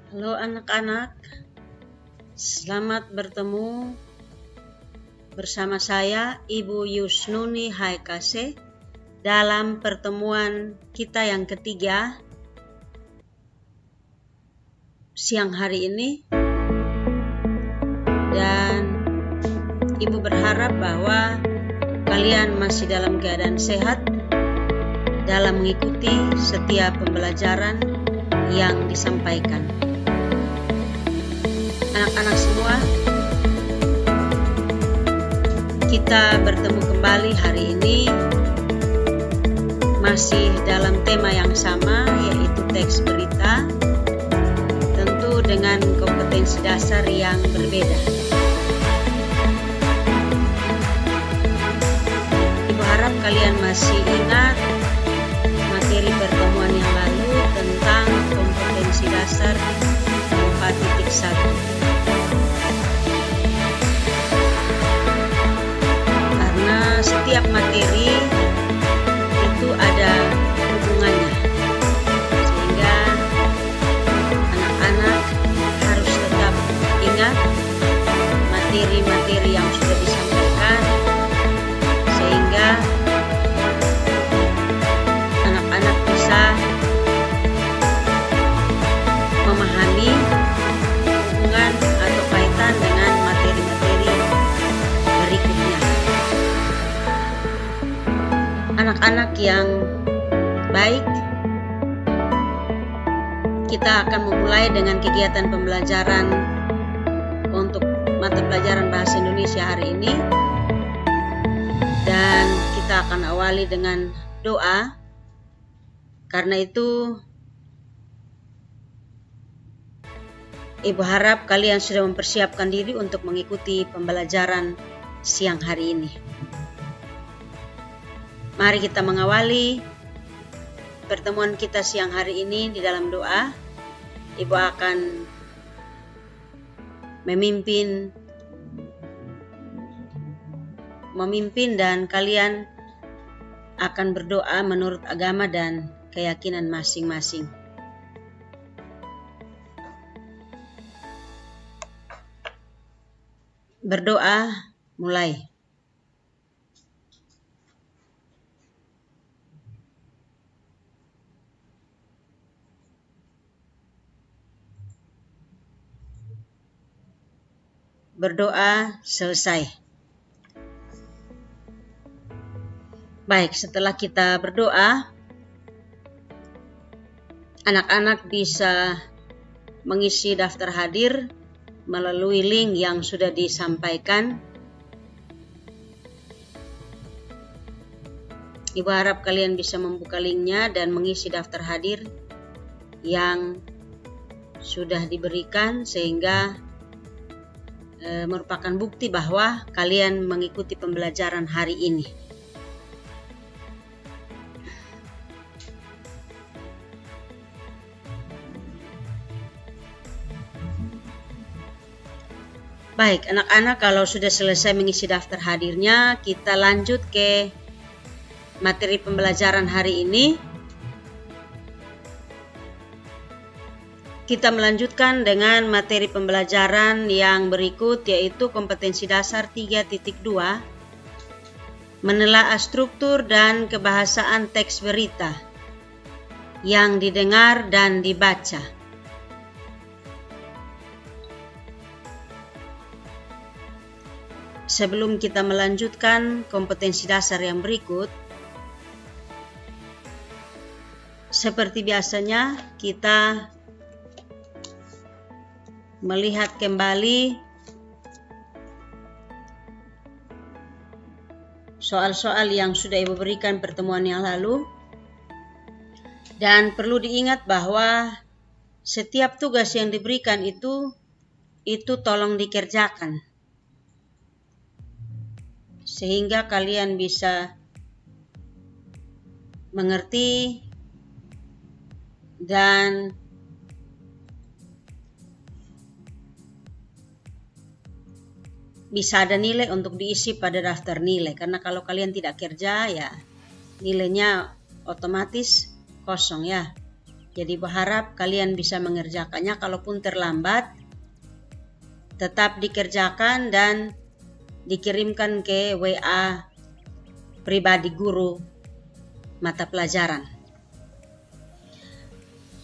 Halo anak-anak, selamat bertemu bersama saya Ibu Yusnuni Haikase dalam pertemuan kita yang ketiga siang hari ini. Dan Ibu berharap bahwa kalian masih dalam keadaan sehat dalam mengikuti setiap pembelajaran yang disampaikan. Anak-anak semua, kita bertemu kembali hari ini masih dalam tema yang sama, yaitu teks berita, tentu dengan kompetensi dasar yang berbeda. Ibu harap kalian masih ingat materi pertemuan yang lalu tentang kompetensi dasar 4.1. Karena setiap materi itu ada hubungannya, sehingga anak-anak harus tetap ingat materi-materi yang sudah disampaikan, sehingga anak-anak bisa memahami hubungan atau kaitan dengan materi-materi berikutnya. Anak-anak yang baik, kita akan memulai dengan kegiatan pembelajaran untuk mata pelajaran Bahasa Indonesia hari ini. Dan kita akan awali dengan doa. Karena itu, Ibu harap kalian sudah mempersiapkan diri untuk mengikuti pembelajaran siang hari ini. Mari kita mengawali pertemuan kita siang hari ini di dalam doa. Ibu akan memimpin dan kalian akan berdoa menurut agama dan keyakinan masing-masing. Berdoa mulai. Berdoa selesai. Baik, setelah kita berdoa, anak-anak bisa mengisi daftar hadir melalui link yang sudah disampaikan. Ibu harap kalian bisa membuka linknya dan mengisi daftar hadir yang sudah diberikan, sehingga merupakan bukti bahwa kalian mengikuti pembelajaran hari ini. Baik, anak-anak, kalau sudah selesai mengisi daftar hadirnya, kita lanjut ke materi pembelajaran hari ini. Kita melanjutkan dengan materi pembelajaran yang berikut, yaitu kompetensi dasar 3.2, menelaah struktur dan kebahasaan teks berita yang didengar dan dibaca. Sebelum kita melanjutkan kompetensi dasar yang berikut, seperti biasanya kita melihat kembali soal-soal yang sudah Ibu berikan pertemuan yang lalu. Dan perlu diingat bahwa setiap tugas yang diberikan itu tolong dikerjakan, sehingga kalian bisa mengerti dan bisa ada nilai untuk diisi pada daftar nilai. Karena kalau kalian tidak kerja, ya nilainya otomatis kosong ya. Jadi berharap kalian bisa mengerjakannya. Kalaupun terlambat, tetap dikerjakan dan dikirimkan ke WA pribadi guru mata pelajaran.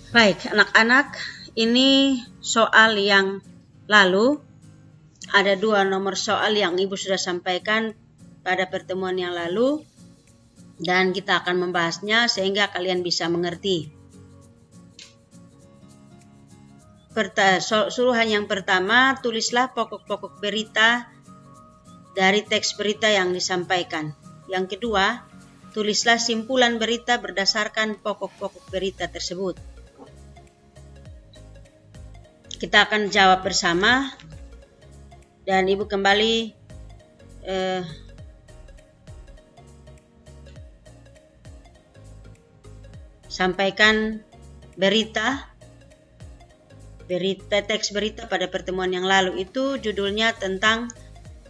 Baik, anak-anak, ini soal yang lalu. Ada 2 nomor soal yang Ibu sudah sampaikan pada pertemuan yang lalu, dan kita akan membahasnya sehingga kalian bisa mengerti. Suruhan yang pertama, tulislah pokok-pokok berita dari teks berita yang disampaikan. Yang kedua, tulislah simpulan berita berdasarkan pokok-pokok berita tersebut. Kita akan jawab bersama, dan Ibu kembali sampaikan teks berita pada pertemuan yang lalu itu judulnya tentang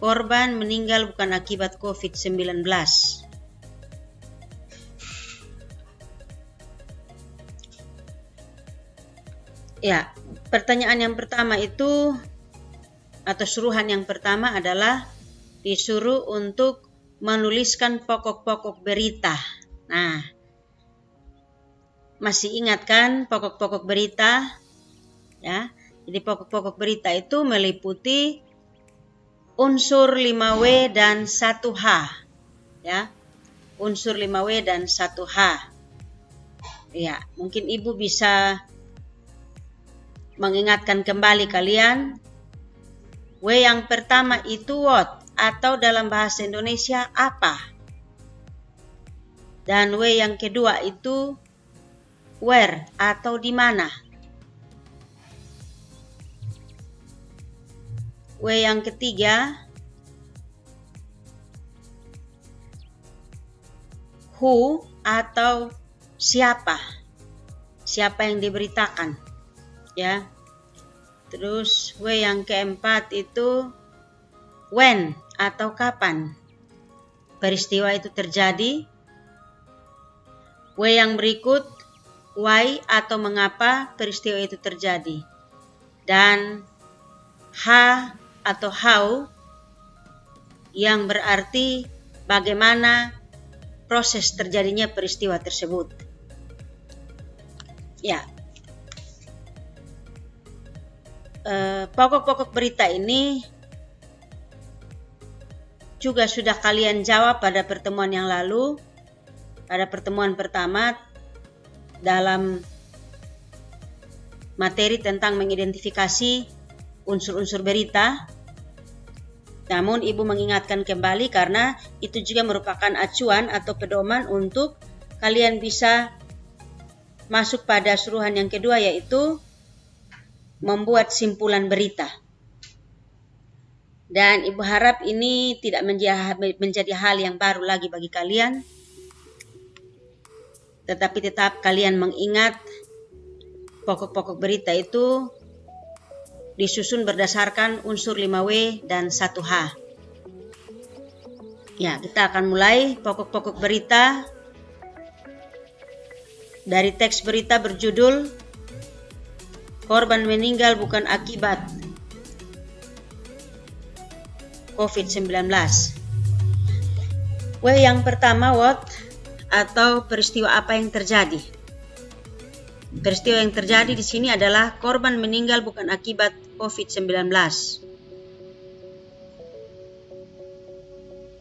korban meninggal bukan akibat COVID-19. Ya, pertanyaan yang pertama itu, atau suruhan yang pertama adalah disuruh untuk menuliskan pokok-pokok berita. Nah, masih ingat kan pokok-pokok berita? Ya, jadi pokok-pokok berita itu meliputi unsur 5W dan 1H. Ya, unsur 5W dan 1H. Ya, mungkin Ibu bisa mengingatkan kembali kalian. W yang pertama itu what, atau dalam bahasa Indonesia apa. Dan W yang kedua itu where, atau di mana. W yang ketiga who, atau siapa. Siapa yang diberitakan. Ya. Terus W yang keempat itu when, atau kapan peristiwa itu terjadi. W yang berikut why, atau mengapa peristiwa itu terjadi. Dan H atau how yang berarti bagaimana proses terjadinya peristiwa tersebut. Ya. Pokok-pokok berita ini juga sudah kalian jawab pada pertemuan yang lalu. Pada pertemuan pertama dalam materi tentang mengidentifikasi unsur-unsur berita. Namun Ibu mengingatkan kembali karena itu juga merupakan acuan atau pedoman untuk kalian bisa masuk pada suruhan yang kedua, yaitu membuat simpulan berita. Dan Ibu harap ini tidak menjadi hal yang baru lagi bagi kalian, tetapi tetap kalian mengingat pokok-pokok berita itu disusun berdasarkan unsur 5W dan 1H. Ya, kita akan mulai pokok-pokok berita dari teks berita berjudul korban meninggal bukan akibat COVID-19. W yang pertama what, atau peristiwa apa yang terjadi. Peristiwa yang terjadi di sini adalah korban meninggal bukan akibat COVID-19.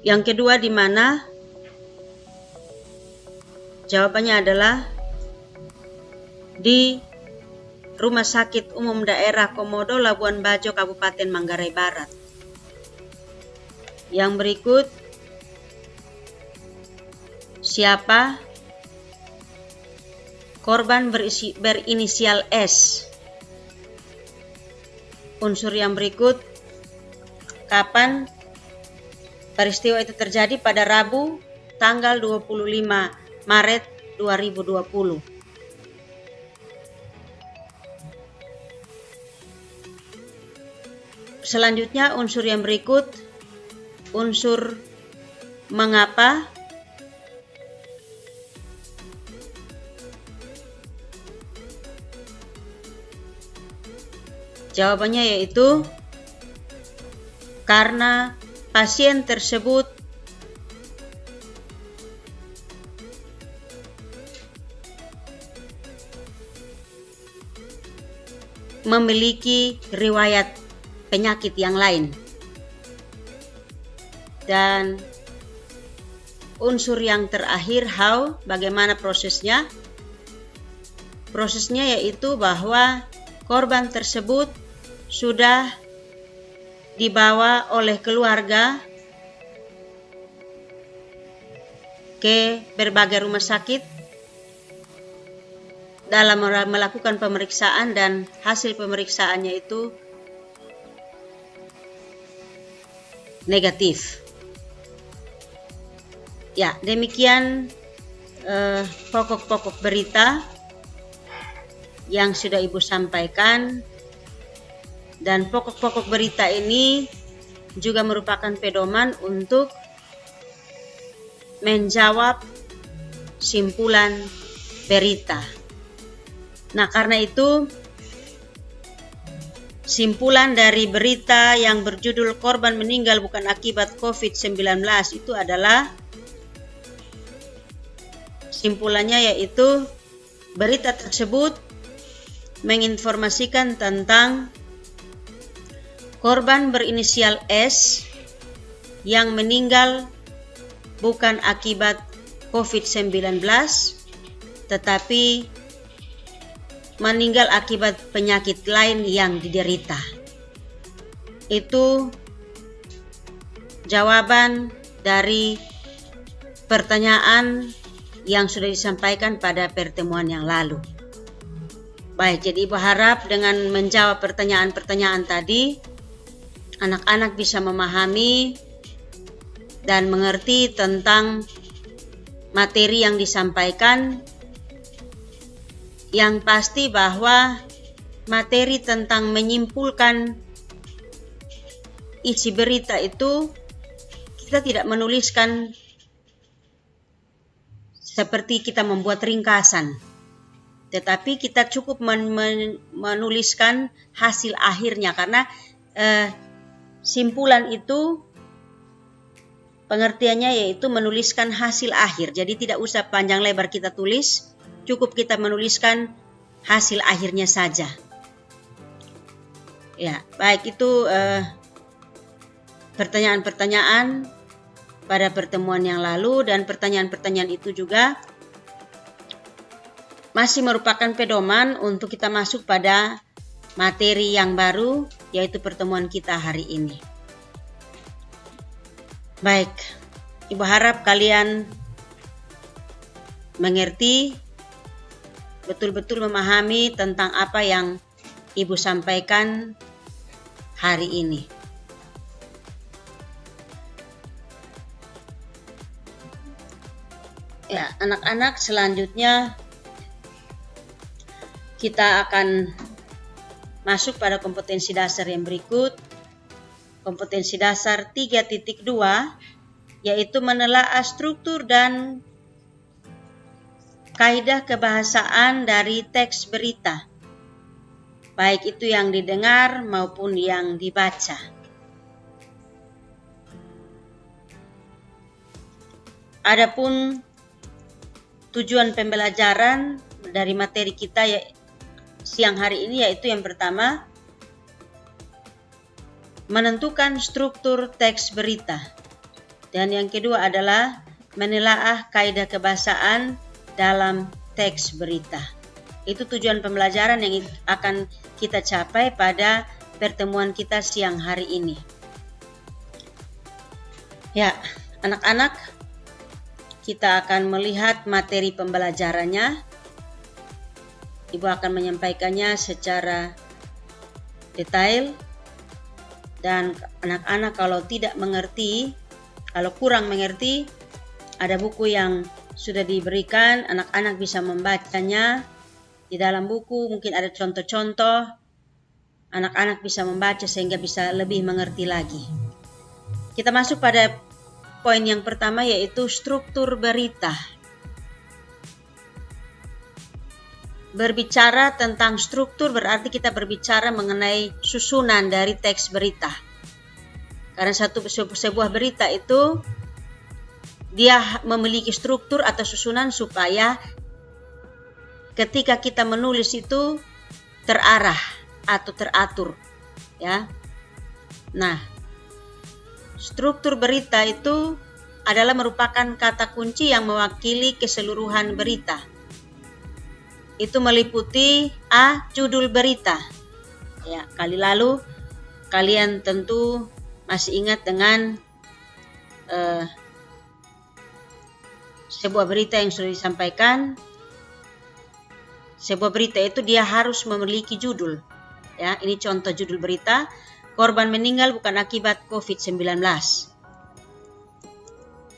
Yang kedua di mana? Jawabannya adalah di Rumah Sakit Umum Daerah Komodo, Labuan Bajo, Kabupaten Manggarai Barat. Yang berikut, siapa? Korban berinisial S. Unsur yang berikut, kapan peristiwa itu terjadi? Pada Rabu, tanggal 25 Maret 2020. Selanjutnya, unsur yang berikut, unsur mengapa. Jawabannya yaitu karena pasien tersebut memiliki riwayat penyakit yang lain. Dan unsur yang terakhir, how, bagaimana prosesnya? Prosesnya yaitu bahwa korban tersebut sudah dibawa oleh keluarga ke berbagai rumah sakit dalam melakukan pemeriksaan, dan hasil pemeriksaannya itu negatif. Ya, demikian pokok-pokok berita yang sudah Ibu sampaikan, dan pokok-pokok berita ini juga merupakan pedoman untuk menjawab simpulan berita. Nah, karena itu simpulan dari berita yang berjudul korban meninggal bukan akibat COVID-19 itu adalah simpulannya yaitu berita tersebut menginformasikan tentang korban berinisial S yang meninggal bukan akibat COVID-19 tetapi meninggal akibat penyakit lain yang diderita. Itu jawaban dari pertanyaan yang sudah disampaikan pada pertemuan yang lalu. Baik, jadi Ibu harap dengan menjawab pertanyaan-pertanyaan tadi, anak-anak bisa memahami dan mengerti tentang materi yang disampaikan. Yang pasti bahwa materi tentang menyimpulkan isi berita itu kita tidak menuliskan seperti kita membuat ringkasan, tetapi kita cukup menuliskan hasil akhirnya, karena simpulan itu pengertiannya yaitu menuliskan hasil akhir. Jadi tidak usah panjang lebar kita tulis, cukup kita menuliskan hasil akhirnya saja. Ya, baik, itu pertanyaan-pertanyaan pada pertemuan yang lalu, dan pertanyaan-pertanyaan itu juga masih merupakan pedoman untuk kita masuk pada materi yang baru, yaitu pertemuan kita hari ini. Baik, Ibu harap kalian mengerti, betul-betul memahami tentang apa yang Ibu sampaikan hari ini. Ya, anak-anak, selanjutnya kita akan masuk pada kompetensi dasar yang berikut. Kompetensi dasar 3.2, yaitu menelaah struktur dan kaidah kebahasaan dari teks berita, baik itu yang didengar maupun yang dibaca. Adapun tujuan pembelajaran dari materi kita siang hari ini yaitu yang pertama, menentukan struktur teks berita, dan yang kedua adalah menelaah kaidah kebahasaan dalam teks berita. Itu tujuan pembelajaran yang akan kita capai pada pertemuan kita siang hari ini. Ya, anak-anak, kita akan melihat materi pembelajarannya. Ibu akan menyampaikannya secara detail, dan anak-anak kalau tidak mengerti, kalau kurang mengerti, ada buku yang sudah diberikan, anak-anak bisa membacanya. Di dalam buku mungkin ada contoh-contoh, anak-anak bisa membaca sehingga bisa lebih mengerti lagi. Kita masuk pada poin yang pertama, yaitu struktur berita. berbicara tentang struktur berarti kita berbicara mengenai susunan dari teks berita. Karena sebuah berita itu dia memiliki struktur atau susunan supaya ketika kita menulis itu terarah atau teratur, ya. Nah, struktur berita itu adalah merupakan kata kunci yang mewakili keseluruhan berita. Itu meliputi A. Judul berita. Ya, kali lalu kalian tentu masih ingat dengan sebuah berita yang sudah disampaikan. Sebuah berita itu dia harus memiliki judul. Ya, ini contoh judul berita. Korban meninggal bukan akibat COVID-19.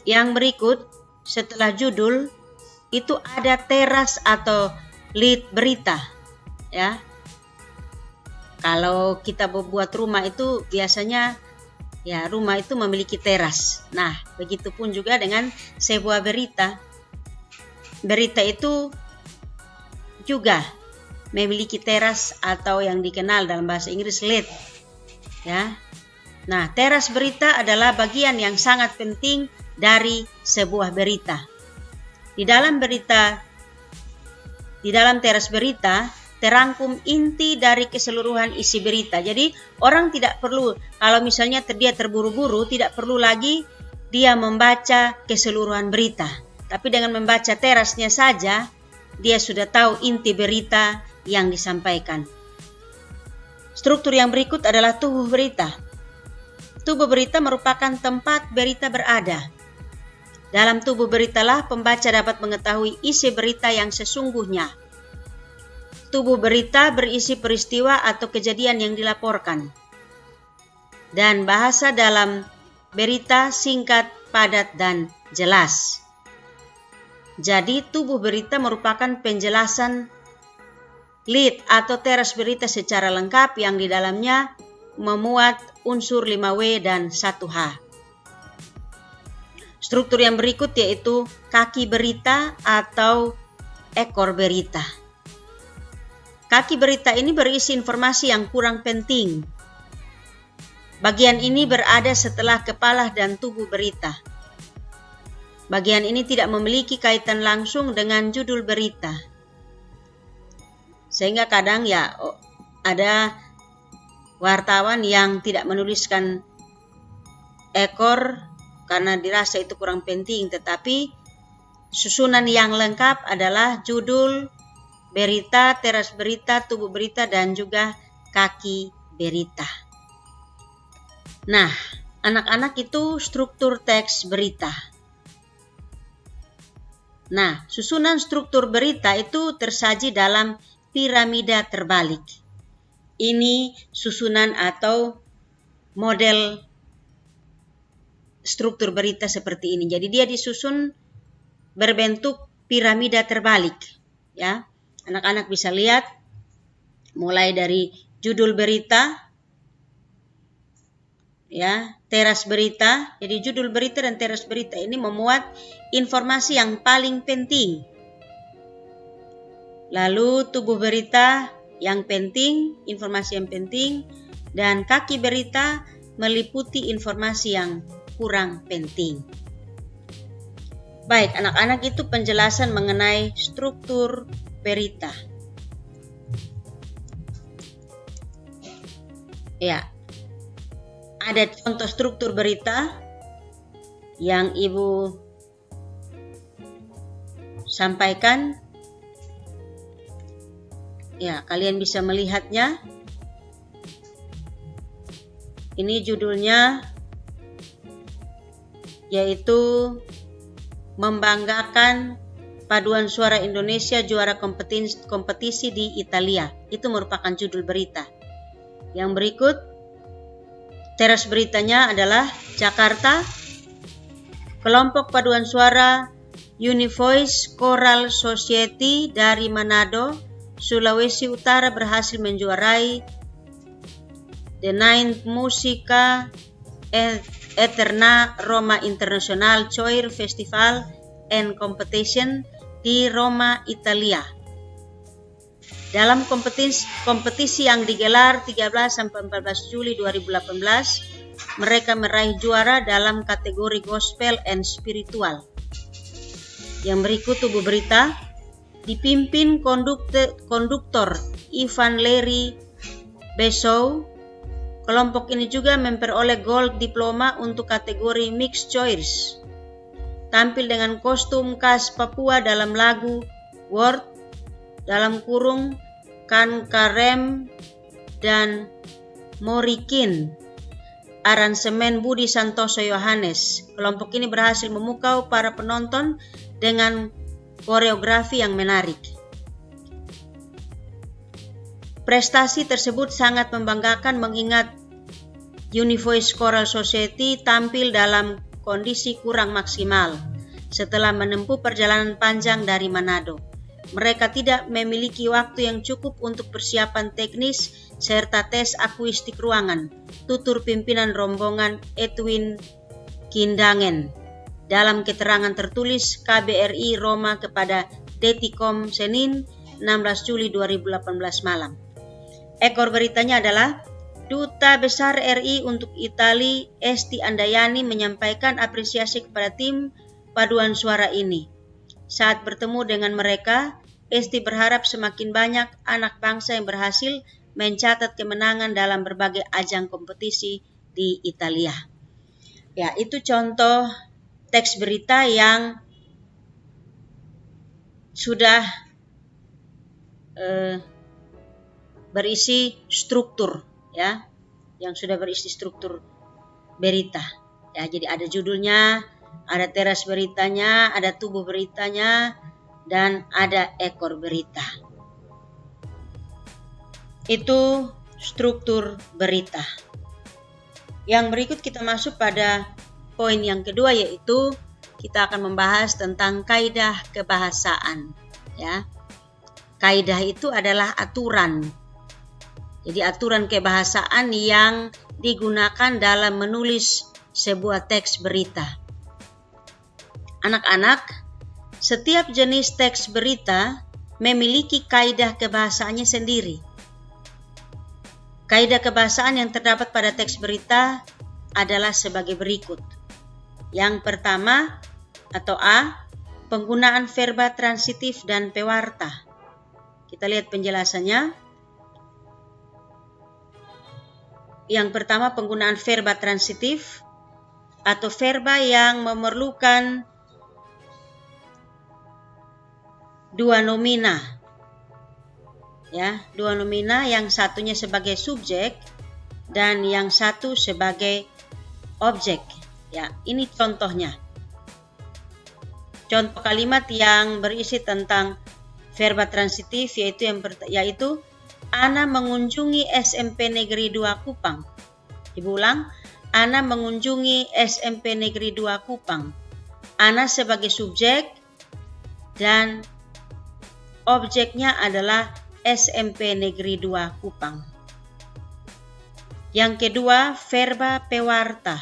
Yang berikut setelah judul itu ada teras atau lead berita. Ya. Kalau kita membuat rumah itu biasanya ya rumah itu memiliki teras. Nah, begitupun juga dengan sebuah berita. Berita itu juga memiliki teras atau yang dikenal dalam bahasa Inggris lead. Ya. Nah, teras berita adalah bagian yang sangat penting dari sebuah berita. Di dalam teras berita terangkum inti dari keseluruhan isi berita. Jadi orang tidak perlu, kalau misalnya dia terburu-buru, tidak perlu lagi dia membaca keseluruhan berita. Tapi dengan membaca terasnya saja, dia sudah tahu inti berita yang disampaikan. Struktur yang berikut adalah tubuh berita. Tubuh berita merupakan tempat berita berada. Dalam tubuh beritalah pembaca dapat mengetahui isi berita yang sesungguhnya. Tubuh berita berisi peristiwa atau kejadian yang dilaporkan. Dan bahasa dalam berita singkat, padat, dan jelas. Jadi tubuh berita merupakan penjelasan lead atau teras berita secara lengkap yang di dalamnya memuat unsur 5W dan 1H. Struktur yang berikut yaitu kaki berita atau ekor berita. Kaki berita ini berisi informasi yang kurang penting. Bagian ini berada setelah kepala dan tubuh berita. Bagian ini tidak memiliki kaitan langsung dengan judul berita. Sehingga kadang ya ada wartawan yang tidak menuliskan ekor karena dirasa itu kurang penting, tetapi susunan yang lengkap adalah judul berita, teras berita, tubuh berita, dan juga kaki berita. Nah, anak-anak itu struktur teks berita. Nah, susunan struktur berita itu tersaji dalam piramida terbalik. Ini susunan atau model struktur berita seperti ini. Jadi dia disusun berbentuk piramida terbalik. Ya, anak-anak bisa lihat mulai dari judul berita, ya, teras berita. Jadi judul berita dan teras berita ini memuat informasi yang paling penting. Lalu tubuh berita yang penting, informasi yang penting, dan kaki berita meliputi informasi yang kurang penting. Baik, anak-anak itu penjelasan mengenai struktur berita. Ya, ada contoh struktur berita yang Ibu sampaikan. Ya, kalian bisa melihatnya. Ini judulnya yaitu membanggakan paduan suara Indonesia juara kompetisi di Italia. Itu merupakan judul berita. Yang berikut teras beritanya adalah Jakarta, kelompok paduan suara Univoice Choral Society dari Manado, Sulawesi Utara berhasil menjuarai The Ninth Musica Eterna Roma International Choir Festival and Competition di Roma, Italia. Dalam kompetisi yang digelar 13-14 Juli 2018, mereka meraih juara dalam kategori Gospel and Spiritual. Yang berikut tubuh berita, dipimpin konduktor Ivan Larry Bessow. Kelompok ini juga memperoleh Gold Diploma untuk kategori Mixed Choice. Tampil dengan kostum khas Papua dalam lagu Word Kan Karem dan Morikin, aransemen Budi Santoso Yohanes. Kelompok ini berhasil memukau para penonton dengan koreografi yang menarik. Prestasi tersebut sangat membanggakan mengingat Univoice Choral Society tampil dalam kondisi kurang maksimal setelah menempuh perjalanan panjang dari Manado. Mereka tidak memiliki waktu yang cukup untuk persiapan teknis serta tes akustik ruangan, tutur pimpinan rombongan Edwin Kindangen dalam keterangan tertulis KBRI Roma kepada Detikom Senin 16 Juli 2018 malam. Ekor beritanya adalah Duta Besar RI untuk Italia Esti Andayani menyampaikan apresiasi kepada tim paduan suara ini. Saat bertemu dengan mereka, Esti berharap semakin banyak anak bangsa yang berhasil mencatat kemenangan dalam berbagai ajang kompetisi di Italia. Ya, itu contoh teks berita yang sudah berisi struktur, ya, yang sudah berisi struktur berita. Ya, jadi ada judulnya, ada teras beritanya, ada tubuh beritanya, dan ada ekor berita. Itu struktur berita. Yang berikut kita masuk pada poin yang kedua, yaitu kita akan membahas tentang kaidah kebahasaan. Ya, kaidah itu adalah aturan. Jadi aturan kebahasaan yang digunakan dalam menulis sebuah teks berita. Anak-anak, setiap jenis teks berita memiliki kaidah kebahasaannya sendiri. Kaidah kebahasaan yang terdapat pada teks berita adalah sebagai berikut. Yang pertama atau A, penggunaan verba transitif dan pewarta. Kita lihat penjelasannya. Yang pertama, penggunaan verba transitif atau verba yang memerlukan dua nomina. Ya, dua nomina, yang satunya sebagai subjek dan yang satu sebagai objek. Ya, ini contohnya. Contoh kalimat yang berisi tentang verba transitif yaitu Ana mengunjungi SMP Negeri 2 Kupang. Diulang, Ana mengunjungi SMP Negeri 2 Kupang. Ana sebagai subjek dan objeknya adalah SMP Negeri 2 Kupang. Yang kedua, verba pewarta.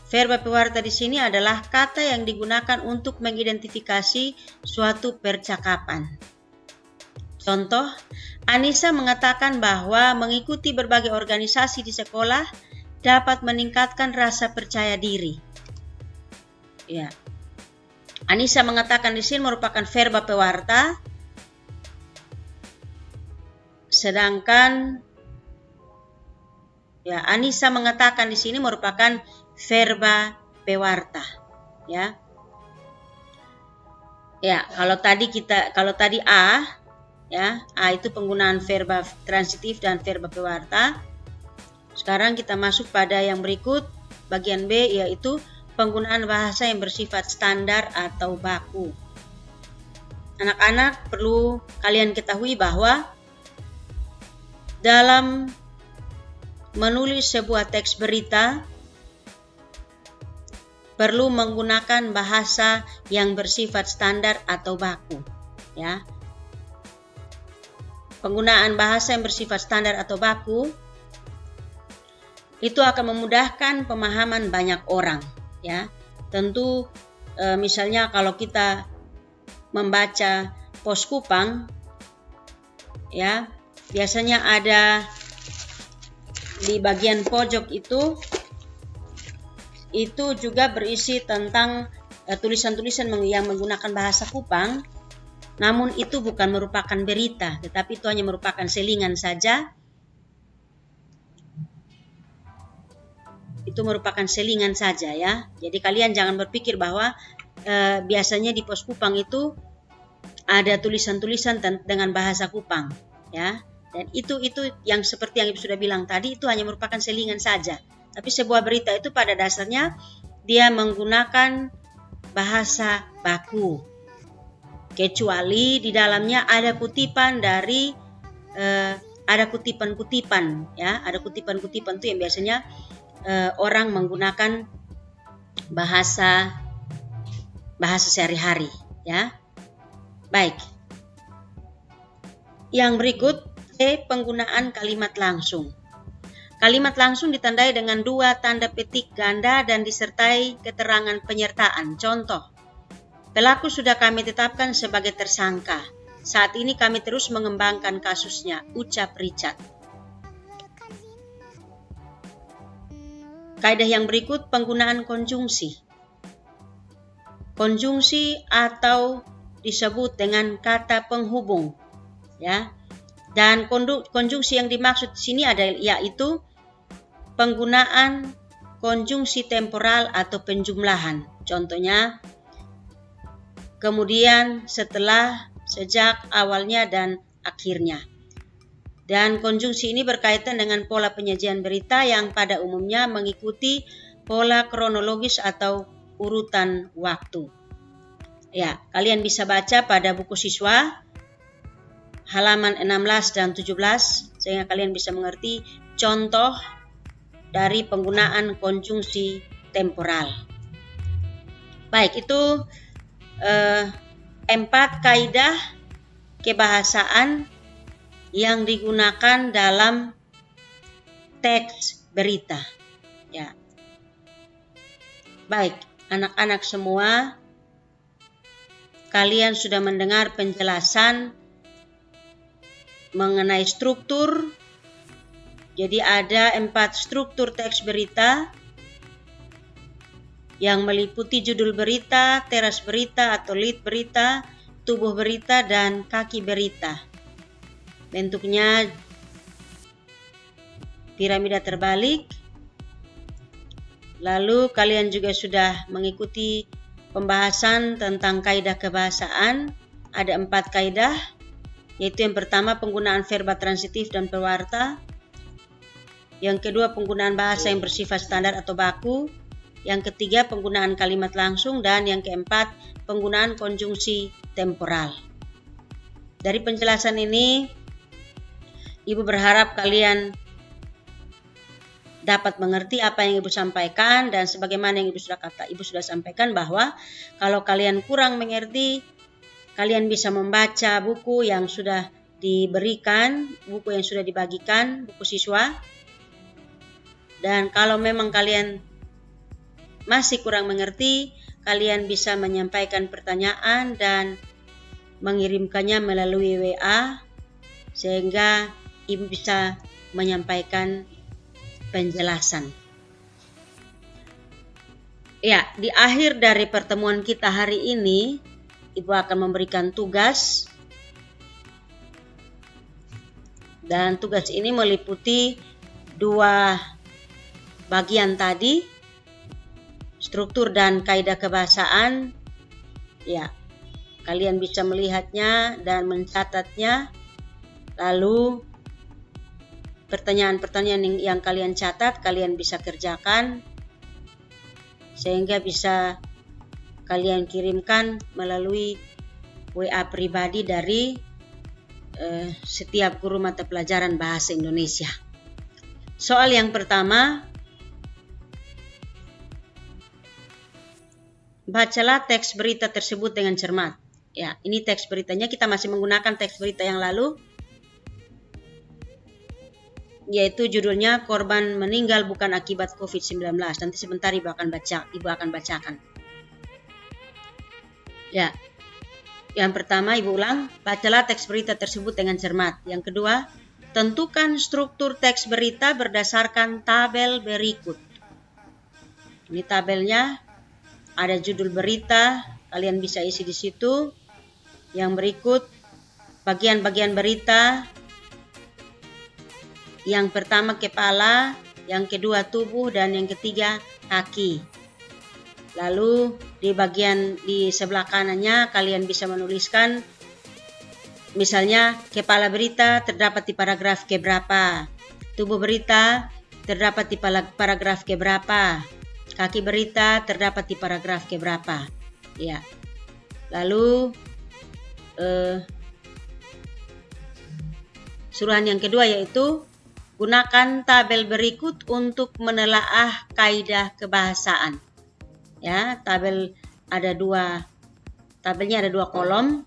Verba pewarta di sini adalah kata yang digunakan untuk mengidentifikasi suatu percakapan. Contoh, Anissa mengatakan bahwa mengikuti berbagai organisasi di sekolah dapat meningkatkan rasa percaya diri. Ya. Anissa mengatakan di sini merupakan verba pewarta, sedangkan Anissa mengatakan di sini merupakan verba pewarta. Ya. Ya, kalau tadi A, ya, A itu penggunaan verba transitif dan verba pewarta. Sekarang kita masuk pada yang berikut, bagian B, yaitu penggunaan bahasa yang bersifat standar atau baku. Anak-anak, perlu kalian ketahui bahwa dalam menulis sebuah teks berita perlu menggunakan bahasa yang bersifat standar atau baku. Ya. Penggunaan bahasa yang bersifat standar atau baku itu akan memudahkan pemahaman banyak orang. Ya, tentu misalnya kalau kita membaca Pos Kupang, ya. Biasanya ada di bagian pojok itu juga berisi tentang tulisan-tulisan yang menggunakan bahasa Kupang. Namun itu bukan merupakan berita, tetapi itu hanya merupakan selingan saja. Itu merupakan selingan saja ya. Jadi kalian jangan berpikir bahwa biasanya di pos Kupang itu ada tulisan-tulisan dengan bahasa Kupang ya. Dan itu yang seperti yang Ibu sudah bilang tadi, itu hanya merupakan selingan saja. Tapi sebuah berita itu pada dasarnya dia menggunakan bahasa baku. Kecuali di dalamnya ada kutipan dari ada kutipan-kutipan ya, ada kutipan-kutipan itu yang biasanya orang menggunakan bahasa sehari-hari ya. Baik. Yang berikut penggunaan kalimat langsung. Kalimat langsung ditandai dengan 2 tanda petik ganda dan disertai keterangan penyertaan. Contoh, pelaku sudah kami tetapkan sebagai tersangka. Saat ini kami terus mengembangkan kasusnya, ucap Richard. Kaidah yang berikut, penggunaan konjungsi. Konjungsi atau disebut dengan kata penghubung, ya. Dan konjungsi yang dimaksud di sini yaitu penggunaan konjungsi temporal atau penjumlahan. Contohnya, kemudian, setelah, sejak, awalnya, dan akhirnya. Dan konjungsi ini berkaitan dengan pola penyajian berita yang pada umumnya mengikuti pola kronologis atau urutan waktu. Ya, kalian bisa baca pada buku siswa halaman 16 dan 17 sehingga kalian bisa mengerti contoh dari penggunaan konjungsi temporal. Baik, itu 4 kaidah kebahasaan yang digunakan dalam teks berita. Ya. Baik, anak-anak semua, kalian sudah mendengar penjelasan mengenai struktur. Jadi ada 4 struktur teks berita yang meliputi judul berita, teras berita atau lead berita, tubuh berita, dan kaki berita. Bentuknya piramida terbalik. Lalu kalian juga sudah mengikuti pembahasan tentang kaidah kebahasaan. Ada 4 kaidah, yaitu yang pertama penggunaan verba transitif dan pewarta. Yang kedua penggunaan bahasa yang bersifat standar atau baku. Yang ketiga penggunaan kalimat langsung. Dan yang keempat penggunaan konjungsi temporal. Dari penjelasan ini, Ibu berharap kalian dapat mengerti apa yang Ibu sampaikan, dan sebagaimana yang Ibu sudah sampaikan bahwa kalau kalian kurang mengerti, kalian bisa membaca buku yang sudah diberikan, buku yang sudah dibagikan, buku siswa. Dan kalau memang kalian masih kurang mengerti, kalian bisa menyampaikan pertanyaan dan mengirimkannya melalui WA sehingga Ibu bisa menyampaikan penjelasan. Ya, di akhir dari pertemuan kita hari ini, Ibu akan memberikan tugas. Dan tugas ini meliputi 2 bagian tadi, struktur dan kaidah kebahasaan. Ya, kalian bisa melihatnya dan mencatatnya. Lalu pertanyaan-pertanyaan yang kalian catat, kalian bisa kerjakan sehingga bisa kalian kirimkan melalui WA pribadi dari setiap guru mata pelajaran bahasa Indonesia. Soal yang pertama, bacalah teks berita tersebut dengan cermat. Ya, ini teks beritanya, kita masih menggunakan teks berita yang lalu, yaitu judulnya korban meninggal bukan akibat COVID-19. Nanti sebentar Ibu akan bacakan. Ya. Yang pertama, Ibu ulang, bacalah teks berita tersebut dengan cermat. Yang kedua, tentukan struktur teks berita berdasarkan tabel berikut. Ini tabelnya, ada judul berita, kalian bisa isi di situ. Yang berikut, bagian-bagian berita. Yang pertama kepala, yang kedua tubuh, dan yang ketiga kaki. Lalu di bagian di sebelah kanannya kalian bisa menuliskan, misalnya kepala berita terdapat di paragraf keberapa, tubuh berita terdapat di paragraf keberapa, kaki berita terdapat di paragraf keberapa. Ya. Lalu suruhan yang kedua yaitu gunakan tabel berikut untuk menelaah kaidah kebahasaan. Ya, tabelnya ada dua kolom,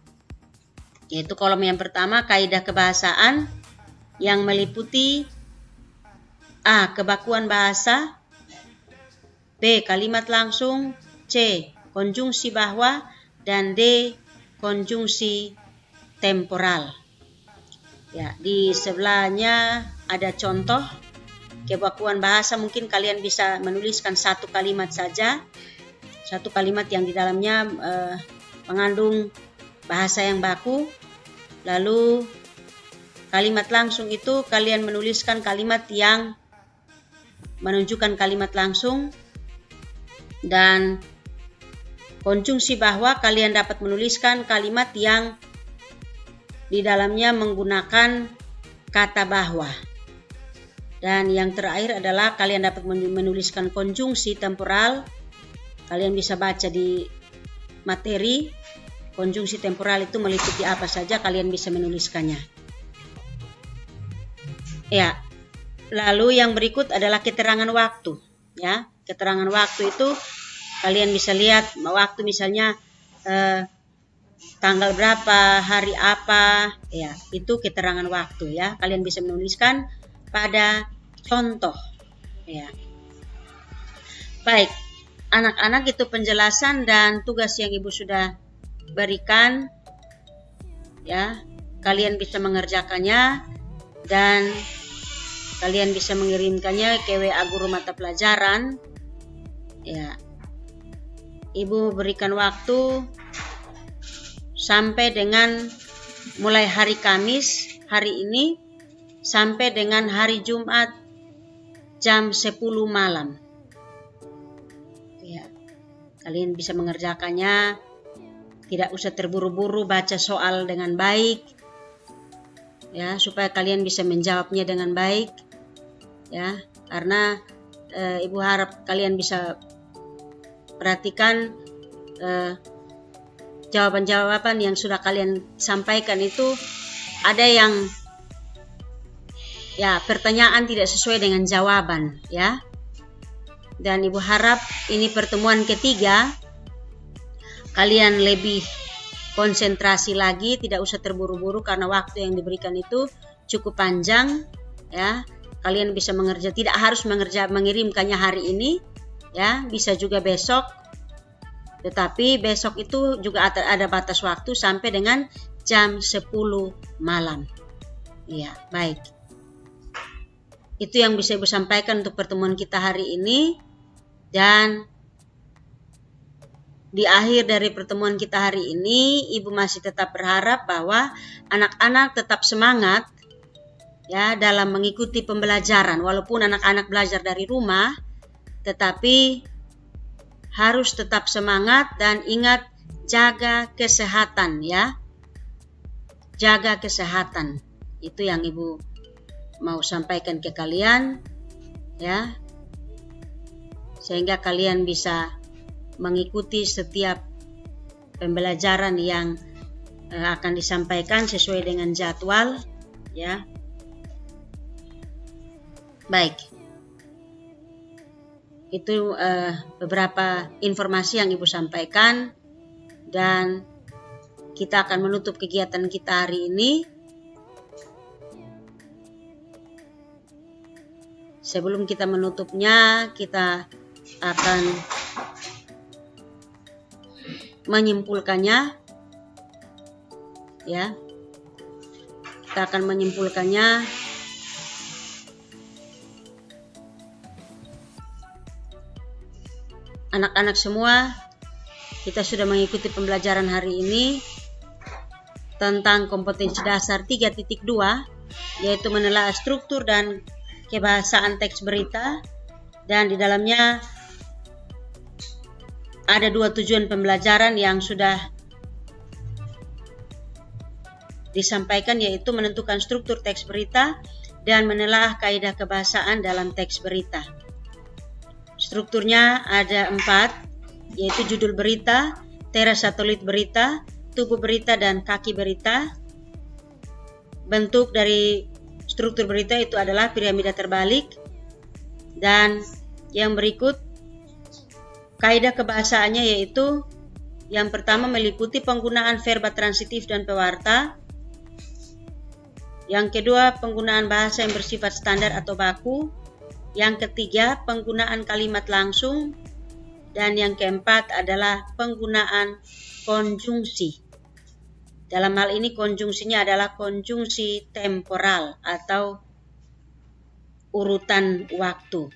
yaitu kolom yang pertama kaidah kebahasaan yang meliputi A. Kebakuan bahasa, B. Kalimat langsung, C. Konjungsi bahwa, dan D. Konjungsi temporal. Ya, di sebelahnya ada contoh kebakuan bahasa. Mungkin kalian bisa menuliskan satu kalimat saja. Satu kalimat yang di dalamnya mengandung bahasa yang baku. Lalu kalimat langsung itu kalian menuliskan kalimat yang menunjukkan kalimat langsung. Dan konjungsi bahwa kalian dapat menuliskan kalimat yang di dalamnya menggunakan kata bahwa. Dan yang terakhir adalah kalian dapat menuliskan konjungsi temporal. Kalian bisa baca di materi, konjungsi temporal itu meliputi apa saja, kalian bisa menuliskannya. Ya, lalu yang berikut adalah keterangan waktu. Ya, keterangan waktu itu kalian bisa lihat waktu misalnya tanggal berapa, hari apa, ya itu keterangan waktu ya. Kalian bisa menuliskan pada contoh. Ya, baik. Anak-anak, itu penjelasan dan tugas yang Ibu sudah berikan. Ya, kalian bisa mengerjakannya dan kalian bisa mengirimkannya ke WA guru mata pelajaran. Ya, Ibu berikan waktu sampai dengan mulai hari Kamis hari ini sampai dengan hari Jumat jam 10 malam. Ya, kalian bisa mengerjakannya, tidak usah terburu-buru, baca soal dengan baik, ya supaya kalian bisa menjawabnya dengan baik, ya karena Ibu harap kalian bisa perhatikan jawaban-jawaban yang sudah kalian sampaikan itu ada yang ya pertanyaan tidak sesuai dengan jawaban, ya. Dan Ibu harap ini pertemuan ketiga kalian lebih konsentrasi lagi, tidak usah terburu-buru karena waktu yang diberikan itu cukup panjang, ya. Kalian bisa tidak harus mengirimkannya hari ini, ya, bisa juga besok. Tetapi besok itu juga ada batas waktu sampai dengan jam 10 malam. Ya, baik. Itu yang bisa Ibu sampaikan untuk pertemuan kita hari ini. Dan di akhir dari pertemuan kita hari ini, Ibu masih tetap berharap bahwa anak-anak tetap semangat ya dalam mengikuti pembelajaran. Walaupun anak-anak belajar dari rumah, tetapi harus tetap semangat dan ingat jaga kesehatan ya. Jaga kesehatan. Itu yang Ibu mau sampaikan ke kalian ya. Sehingga kalian bisa mengikuti setiap pembelajaran yang akan disampaikan sesuai dengan jadwal ya. Baik. Itu beberapa informasi yang Ibu sampaikan dan kita akan menutup kegiatan kita hari ini. Sebelum kita menutupnya, kita akan menyimpulkannya. ya. Kita akan menyimpulkannya. Anak-anak semua, kita sudah mengikuti pembelajaran hari ini tentang kompetensi dasar 3.2, yaitu menelaah struktur dan kebahasaan teks berita, dan di dalamnya ada 2 tujuan pembelajaran yang sudah disampaikan, yaitu menentukan struktur teks berita dan menelaah kaidah kebahasaan dalam teks berita. Strukturnya ada 4, yaitu judul berita, teras satelit berita, tubuh berita, dan kaki berita. Bentuk dari struktur berita itu adalah piramida terbalik. Dan yang berikut kaidah kebahasaannya, yaitu yang pertama meliputi penggunaan verba transitif dan pewarta. Yang kedua, penggunaan bahasa yang bersifat standar atau baku. Yang ketiga, penggunaan kalimat langsung. Dan yang keempat adalah penggunaan konjungsi. Dalam hal ini konjungsinya adalah konjungsi temporal atau urutan waktu.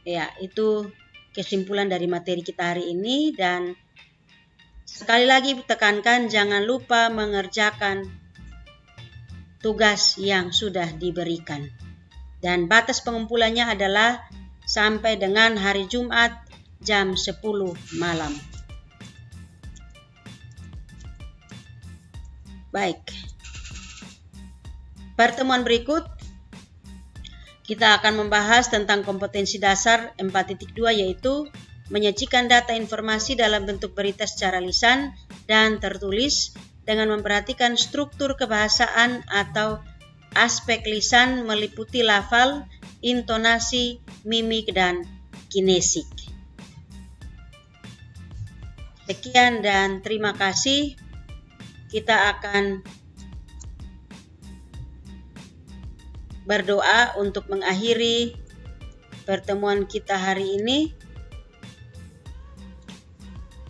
Ya, itu kesimpulan dari materi kita hari ini, dan sekali lagi tekankan jangan lupa mengerjakan tugas yang sudah diberikan. Dan batas pengumpulannya adalah sampai dengan hari Jumat jam 10 malam. Baik. Pertemuan berikut kita akan membahas tentang kompetensi dasar 4.2, yaitu menyajikan data informasi dalam bentuk berita secara lisan dan tertulis dengan memperhatikan struktur kebahasaan atau aspek lisan meliputi lafal, intonasi, mimik, dan kinesik. Sekian dan terima kasih. Kita akan berdoa untuk mengakhiri pertemuan kita hari ini.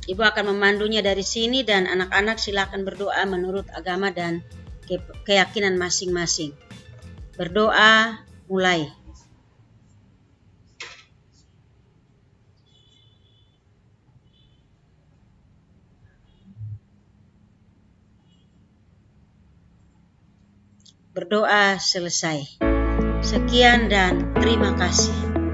Ibu akan memandunya dari sini, dan anak-anak silakan berdoa menurut agama dan keyakinan masing-masing. Berdoa, mulai. Berdoa selesai. Sekian dan terima kasih.